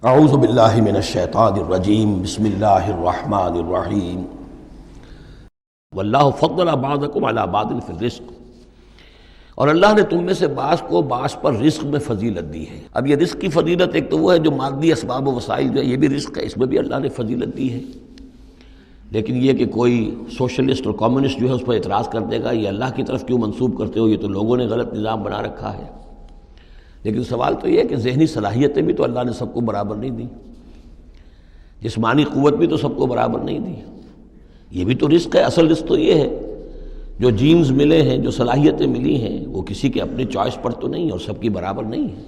اعوذ باللہ من الشیطان الرجیم بسم اللہ الرحمن الرحیم واللہ فضل بعضکم علی بعض فی الرزق، اور اللہ نے تم میں سے بعض کو بعض پر رزق میں فضیلت دی ہے۔ اب یہ رزق کی فضیلت ایک تو وہ ہے جو مادی اسباب و وسائل جو ہے یہ بھی رزق ہے، اس میں بھی اللہ نے فضیلت دی ہے، لیکن یہ کہ کوئی سوشلسٹ اور کمیونسٹ جو ہے اس پر اعتراض کر دے گا یہ اللہ کی طرف کیوں منسوب کرتے ہو، یہ تو لوگوں نے غلط نظام بنا رکھا ہے۔ لیکن سوال تو یہ ہے کہ ذہنی صلاحیتیں بھی تو اللہ نے سب کو برابر نہیں دی، جسمانی قوت بھی تو سب کو برابر نہیں دی، یہ بھی تو رزق ہے۔ اصل رزق تو یہ ہے جو جینز ملے ہیں، جو صلاحیتیں ملی ہیں، وہ کسی کے اپنے چوائس پر تو نہیں اور سب کی برابر نہیں ہے،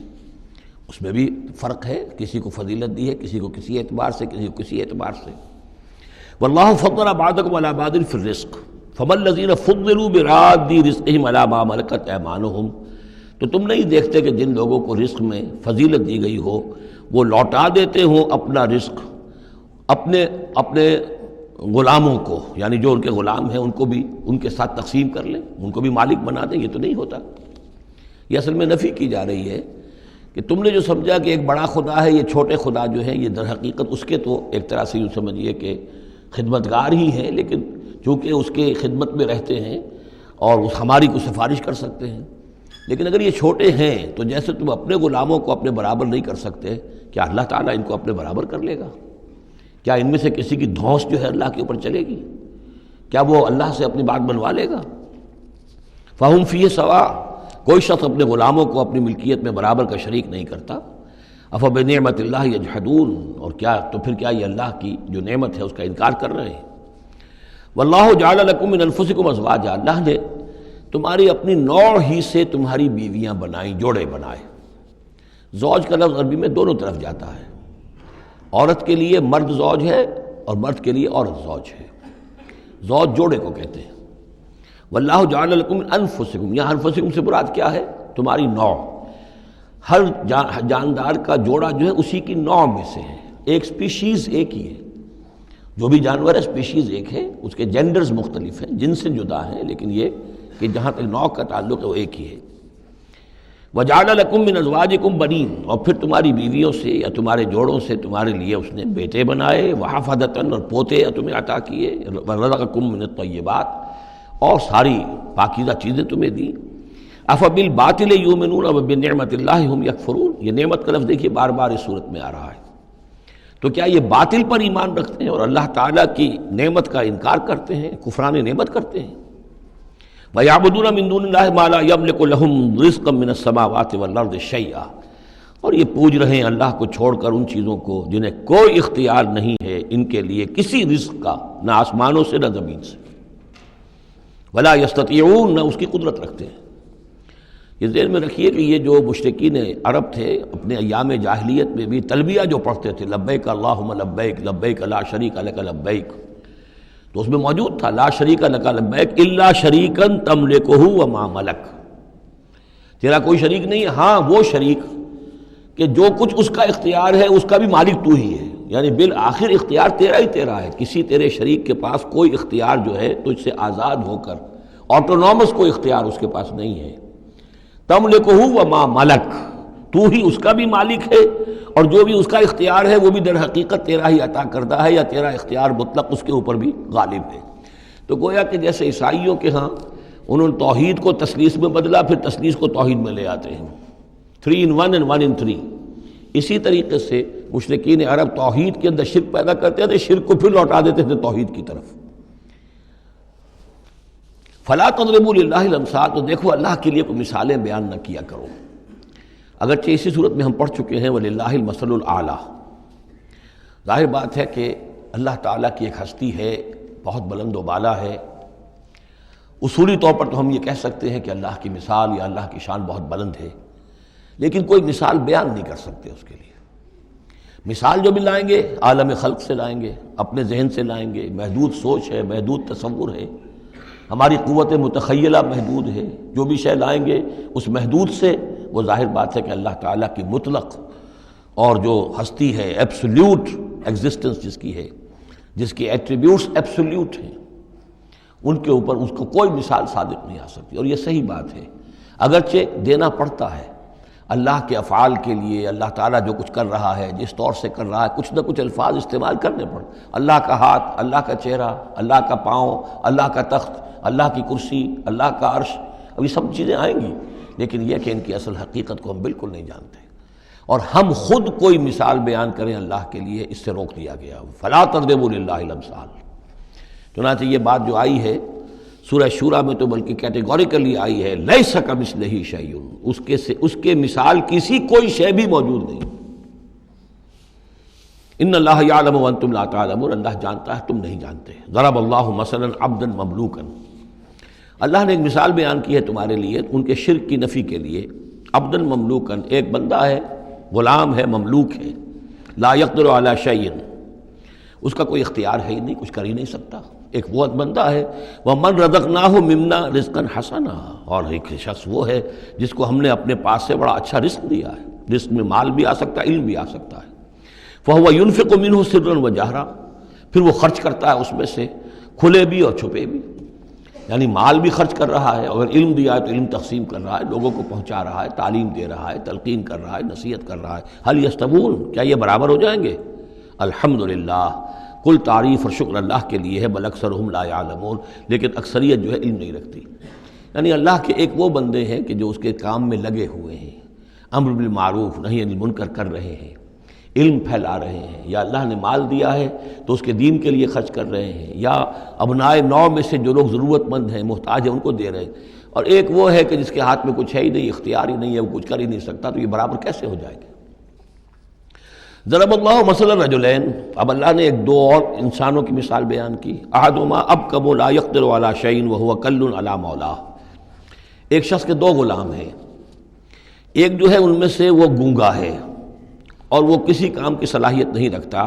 اس میں بھی فرق ہے، کسی کو فضیلت دی ہے، کسی کو کسی اعتبار سے، کسی کو کسی اعتبار سے۔ واللہ فضل بعضکم علی بعض فی الرزق فما الذین فضلوا براد رزقہم علی ما ملکت ایمانہم، تو تم نہیں دیکھتے کہ جن لوگوں کو رزق میں فضیلت دی گئی ہو وہ لوٹا دیتے ہوں اپنا رزق اپنے غلاموں کو، یعنی جو ان کے غلام ہیں ان کو بھی ان کے ساتھ تقسیم کر لیں، ان کو بھی مالک بنا دیں۔ یہ تو نہیں ہوتا، یہ اصل میں نفی کی جا رہی ہے کہ تم نے جو سمجھا کہ ایک بڑا خدا ہے، یہ چھوٹے خدا جو ہیں یہ در حقیقت اس کے تو ایک طرح سے یوں سمجھیے کہ خدمتگار ہی ہیں، لیکن چونکہ اس کے خدمت میں رہتے ہیں اور ہماری کو سفارش کر سکتے ہیں، لیکن اگر یہ چھوٹے ہیں تو جیسے تم اپنے غلاموں کو اپنے برابر نہیں کر سکتے، کیا اللہ تعالیٰ ان کو اپنے برابر کر لے گا؟ کیا ان میں سے کسی کی دھونس جو ہے اللہ کے اوپر چلے گی؟ کیا وہ اللہ سے اپنی بات بنوا لے گا؟ فہم فیہ سوا، کوئی شخص اپنے غلاموں کو اپنی ملکیت میں برابر کا شریک نہیں کرتا۔ افبنعمت اللہ یجحدون، اور کیا تو پھر کیا یہ اللہ کی جو نعمت ہے اس کا انکار کر رہے ہیں۔ واللہ جعل لکم من انفسکم ازواجا، اللہ نے تمہاری اپنی نوع ہی سے تمہاری بیویاں بنائیں، جوڑے بنائے۔ زوج کا لفظ عربی میں دونوں طرف جاتا ہے، عورت کے لیے مرد زوج ہے اور مرد کے لیے عورت زوج ہے، زوج جوڑے کو کہتے ہیں۔ واللہ جعل لکم من انفسکم، یہاں انفسکم سے مراد کیا ہے؟ تمہاری نوع، ہر جاندار کا جوڑا جو ہے اسی کی نوع میں سے ہے، ایک سپیشیز ایک ہی ہے، جو بھی جانور ہے سپیشیز ایک ہے، اس کے جینڈرز مختلف ہیں، جن سے جدا ہیں، لیکن یہ کہ جہاں تک نوع کا تعلق ہے وہ ایک ہی ہے۔ وَجَعَلَ لَكُم مِّنْ أَزْوَاجِكُمْ بَنِينَ، اور پھر تمہاری بیویوں سے یا تمہارے جوڑوں سے تمہارے لیے اس نے بیٹے بنائے، وَحَفَدَةً، اور پوتے تمہیں عطا کیے، وَرَزَقَكُم مِّنَ الطَّيِّبَاتِ، اور ساری پاکیزہ چیزیں تمہیں دیں۔ أَفَبِالْبَاطِلِ يُؤْمِنُونَ وَبِنِعْمَةِ اللَّهِ هُمْ يَكْفُرُونَ، یہ نعمت کا لفظ دیکھیے بار بار اس صورت میں آ رہا ہے۔ تو کیا یہ باطل پر ایمان رکھتے ہیں اور اللہ تعالیٰ کی نعمت کا انکار کرتے ہیں، کفران نعمت کرتے ہیں؟ وَيَعْبُدُونَ مِن دُونِ اللَّهِ مَا لَا يَمْلِكُ لَهُمْ رِزْقًا مِّنَ السَّمَاوَاتِ وَالْأَرْضِ شَيْئًا، اور یہ پوج رہے ہیں اللہ کو چھوڑ کر ان چیزوں کو جنہیں کوئی اختیار نہیں ہے ان کے لیے کسی رزق کا، نہ آسمانوں سے نہ زمین سے۔ وَلَا يَسْتَطِيعُونَ، نہ اس کی قدرت رکھتے ہیں۔ یہ ذہن میں رکھیے کہ یہ جو مشرکین عرب تھے اپنے ایام جاہلیت میں بھی تلبیہ جو پڑھتے تھے، لبیک اللہم لبیک لبیک لا شریک لک لبیک، تو اس میں موجود تھا لا شریک لک لبیک الا شریکا تملکہ وما ملک، تیرا کوئی شریک نہیں ہے، ہاں وہ شریک کہ جو کچھ اس کا اختیار ہے اس کا بھی مالک تو ہی ہے، یعنی بالآخر اختیار تیرا ہی تیرا ہے، کسی تیرے شریک کے پاس کوئی اختیار جو ہے تجھ سے آزاد ہو کر آٹونومس کوئی اختیار اس کے پاس نہیں ہے۔ تملکہ وما ملک، تو ہی اس کا بھی مالک ہے اور جو بھی اس کا اختیار ہے وہ بھی در حقیقت تیرا ہی عطا کردہ ہے، یا تیرا اختیار مطلق اس کے اوپر بھی غالب ہے۔ تو گویا کہ جیسے عیسائیوں کے ہاں انہوں نے توحید کو تثلیث میں بدلا، پھر تثلیث کو توحید میں لے آتے ہیں، 3 in 1 and 1 in 3، اسی طریقے سے مشرکین عرب توحید کے اندر شرک پیدا کرتے تھے، شرک کو پھر لوٹا دیتے تھے توحید کی طرف۔ فلا تضربوا للہ الامثال، تو دیکھو اللہ کے لیے کوئی مثالیں بیان نہ کیا کرو، اگرچہ اسی صورت میں ہم پڑھ چکے ہیں وَلِلَّهِ الْمَثَلُ الْأَعْلَىٰ، ظاہر بات ہے کہ اللہ تعالیٰ کی ایک ہستی ہے، بہت بلند و بالا ہے، اصولی طور پر تو ہم یہ کہہ سکتے ہیں کہ اللہ کی مثال یا اللہ کی شان بہت بلند ہے، لیکن کوئی مثال بیان نہیں کر سکتے اس کے لیے۔ مثال جو بھی لائیں گے عالم خلق سے لائیں گے، اپنے ذہن سے لائیں گے، محدود سوچ ہے، محدود تصور ہے، ہماری قوت متخیلہ محدود ہے، جو بھی شے لائیں گے اس محدود سے، وہ ظاہر بات ہے کہ اللہ تعالیٰ کی مطلق اور جو ہستی ہے، ایبسولیوٹ ایگزسٹنس جس کی ہے، جس کی ایٹریبیوٹس ایبسولیوٹ ہیں، ان کے اوپر اس کو کوئی مثال صادق نہیں آ سکتی، اور یہ صحیح بات ہے، اگرچہ دینا پڑتا ہے۔ اللہ کے افعال کے لیے اللہ تعالیٰ جو کچھ کر رہا ہے، جس طور سے کر رہا ہے، کچھ نہ کچھ الفاظ استعمال کرنے پڑ، اللہ کا ہاتھ، اللہ کا چہرہ، اللہ کا پاؤں، اللہ کا تخت، اللہ کی کرسی، اللہ کا عرش، اب یہ سب چیزیں آئیں گی، لیکن یہ کہ ان کی اصل حقیقت کو ہم بالکل نہیں جانتے، اور ہم خود کوئی مثال بیان کریں اللہ کے لیے اس سے روک دیا گیا۔ فلا تضربوا للہ الامثال۔ چنانچہ یہ بات جو آئی ہے سورہ شورى میں تو بلکہ کیٹیگوریکلی آئی ہے، لیس کمثلہ شیء، اس کے مثال کسی کوئی شے بھی موجود نہیں۔ ان اللہ یعلم وانتم لا تعلمون، اللہ جانتا ہے تم نہیں جانتے۔ ضرب اللہ مثلا عبدا مملوکا، اللہ نے ایک مثال بیان کی ہے تمہارے لیے ان کے شرک کی نفی کے لیے۔ عبدا مملوکا، ایک بندہ ہے، غلام ہے، مملوک ہے، لا یقدر علی شیء، اس کا کوئی اختیار ہے ہی نہیں، کچھ کر ہی نہیں سکتا، ایک وہ بندہ ہے۔ وَمَنْ رَزَقْنَاهُ مِنَّا رِزْقًا حَسَنًا، اور ایک شخص وہ ہے جس کو ہم نے اپنے پاس سے بڑا اچھا رزق دیا ہے، رزق میں مال بھی آ سکتا ہے، علم بھی آ سکتا ہے۔ فَهُوَ يُنْفِقُ مِنْهُ سِرًّا وَجَهْرًا، پھر وہ خرچ کرتا ہے اس میں سے کھلے بھی اور چھپے بھی، یعنی مال بھی خرچ کر رہا ہے، اگر علم دیا ہے تو علم تقسیم کر رہا ہے، لوگوں کو پہنچا رہا ہے، تعلیم دے رہا ہے، تلقین کر رہا ہے، نصیحت کر رہا ہے۔ هل يستوون، کیا یہ برابر ہو جائیں گے؟ الحمدللہ، کل تعریف اور شکر اللہ کے لیے ہے، بل اکثرہم لا یعلمون، لیکن اکثریت جو ہے علم نہیں رکھتی۔ یعنی اللہ کے ایک وہ بندے ہیں کہ جو اس کے کام میں لگے ہوئے ہیں، امر بالمعروف نہی عن المنکر کر رہے ہیں، علم پھیلا رہے ہیں، یا اللہ نے مال دیا ہے تو اس کے دین کے لیے خرچ کر رہے ہیں، یا ابنائے نو میں سے جو لوگ ضرورت مند ہیں، محتاج ہیں، ان کو دے رہے ہیں، اور ایک وہ ہے کہ جس کے ہاتھ میں کچھ ہے ہی نہیں، اختیار ہی نہیں ہے، وہ کچھ کر ہی نہیں سکتا، تو یہ برابر کیسے ہو جائے گا؟ ضرب اللہ مثلا رجلین، اب اللہ نے ایک دو اور انسانوں کی مثال بیان کی۔ احدہما ابکم لا یقدر علی شیء وہو کل علی مولاه، ایک شخص کے دو غلام ہیں، ایک جو ہے ان میں سے وہ گونگا ہے اور وہ کسی کام کی صلاحیت نہیں رکھتا،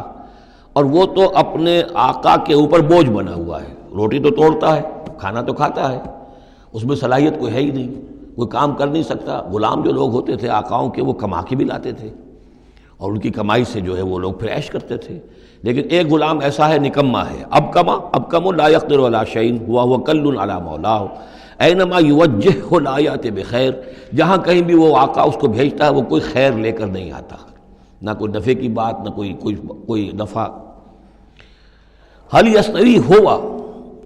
اور وہ تو اپنے آقا کے اوپر بوجھ بنا ہوا ہے، روٹی تو توڑتا ہے، کھانا تو کھاتا ہے، اس میں صلاحیت کوئی ہے ہی نہیں، کوئی کام کر نہیں سکتا۔ غلام جو لوگ ہوتے تھے آقاؤں کے، وہ کما کے بھی لاتے تھے اور ان کی کمائی سے جو ہے وہ لوگ پھر عیش کرتے تھے، لیکن ایک غلام ایسا ہے، نکما ہے، ابکم لا یقدر علی شیء وہو کل علی مولاه اینما یوجہہ لا یأتی بخیر، جہاں کہیں بھی وہ آقا اس کو بھیجتا ہے وہ کوئی خیر لے کر نہیں آتا، نہ کوئی نفع کی بات، نہ کوئی نفع۔ هل یستوی ہوا،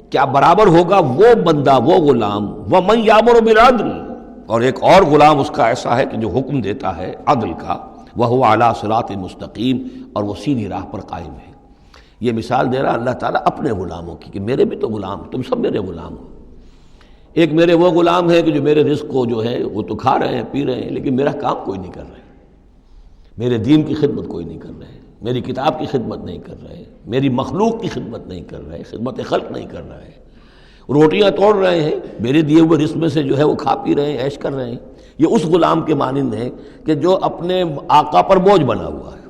کیا برابر ہوگا وہ بندہ، وہ غلام، ومن یامر بالعدل، اور ایک اور غلام اس کا ایسا ہے کہ جو حکم دیتا ہے عدل کا، وہو علی صراط مستقیم، اور وہ سیدھی راہ پر قائم ہے۔ یہ مثال دے رہا اللہ تعالیٰ اپنے غلاموں کی کہ میرے بھی تو غلام، تم سب میرے غلام ہو۔ ایک میرے وہ غلام ہے کہ جو میرے رزق کو جو ہے وہ تو کھا رہے ہیں، پی رہے ہیں، لیکن میرا کام کوئی نہیں کر رہے، میرے دین کی خدمت کوئی نہیں کر رہے، میری کتاب کی خدمت نہیں کر رہے، میری مخلوق کی خدمت نہیں کر رہے، خدمت خلق نہیں کر رہے، روٹیاں توڑ رہے ہیں، میرے دیے ہوئے رزق میں سے جو ہے وہ کھا پی رہے ہیں، عیش کر رہے ہیں۔ یہ اس غلام کے مانند ہے کہ جو اپنے آقا پر بوجھ بنا ہوا ہے،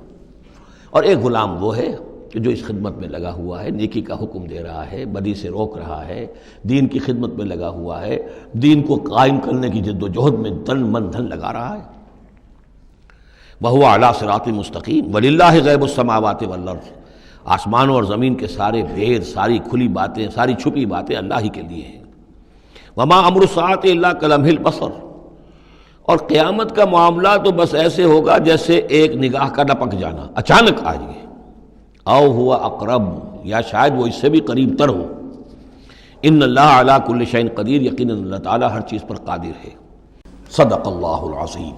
اور ایک غلام وہ ہے کہ جو اس خدمت میں لگا ہوا ہے، نیکی کا حکم دے رہا ہے، بدی سے روک رہا ہے، دین کی خدمت میں لگا ہوا ہے، دین کو قائم کرنے کی جد و جہد میں تن من دھن لگا رہا ہے۔ وَهُوَ عَلَىٰ صِرَاطٍ مُسْتَقِيمٍ وَلِلَّهِ غَيْبُ السَّمَاوَاتِ وَالْأَرْضِ، آسمانوں اور زمین کے سارے بھید، ساری کھلی باتیں، ساری چھپی باتیں اللہ ہی کے لیے ہیں۔ وَمَا أَمْرُ السَّاعَةِ إِلَّا كَلَمْحِ الْبَصَرِ، اور قیامت کا معاملہ تو بس ایسے ہوگا جیسے ایک نگاہ کا لپک جانا، اچانک آ جائے، او ہوا اقرب، یا شاید وہ اس سے بھی قریب تر ہو۔ ان اللہ علی کل شیء قدیر، یقیناً اللہ تعالیٰ ہر چیز پر قادر ہے۔ صدق اللہ العظیم۔